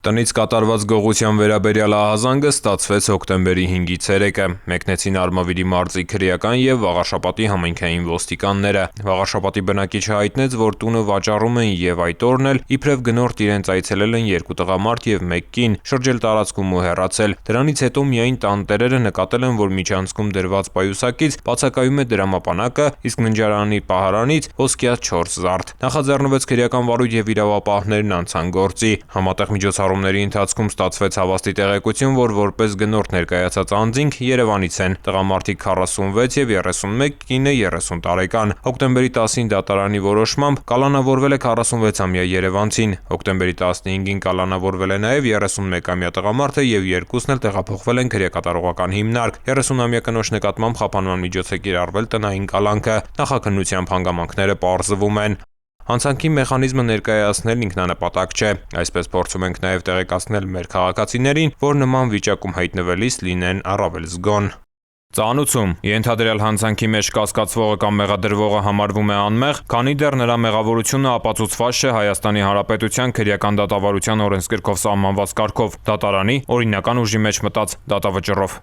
Տնից կատարված գողության վերաբերյալ ահազանգը ստացվեց հոկտեմբերի 5-ի ցերեկը։ Մեկնեցին Արմավիրի մարզի քրեական և Վաղարշապատի համայնքային ոստիկանները։ Վաղարշապատի բնակիչը հայտնեց, որ տունը վաճառում են և այդ օրն էլ իբրև գնորդ իրենց այցելել են 2 տղամարդ և 1 կին, շրջել տարածքում ու հեռացել։ Դրանից հետո միայն տանտերերը նկատել են, որ միջանցքում դրված պայուսակից բացակայում է դրամապանակը, իսկ ննջարանի պահարանից ոսկյա 4 զարդ։ Նախաձեռնվեց քրեական վարույթ և իրավապահներն անցան գործի։ Համատեղ միջոցառումների ընթացքում ստացվեց հավաստի տեղեկություն, որ որպես գնորդ ներկայացած անձինք Երևանից են։ Տղամարդիկ 46 և 31, կինը 30 տարեկան։ Հոկտեմբերի 10-ին դատարանի որոշմամբ կալանավորվել է 46-ամյա երևանցին։ Հոկտեմբերի 15-ին կալանավորվել է նաև 31-ամյա տղամարդը և երկուսն էլ տեղափոխվել են քրեակատարողական հիմնարկ։ 30-ամյա կնոջ նկատմամբ խափանման միջոց է կիրառվել տնային կալանքը։ Նախաքննությամբ հանգամանքները պարզվում են։ Հանցանքի մեխանիզմը ներկայացնելն ինքնանպատակ չէ։ Այսպես փորձում ենք նաև տեղեկացնել մեր քաղաքացիներին, որ նման վիճակում հայտնվելիս լինեն առավել զգոն։ Ծանուցում ենթադրյալ հանցանքի մեջ կասկածվողը կամ մեղադրվողը համարվում է անմեղ, քանի դեռ նրա մեղավորությունը ապացուցված չէ Հայաստանի Հանրապետության քրեական դատավարության օրենսգրքով սահմանված կարգով՝ դատարանի օրինական ուժի մեջ մտած դատավճռով։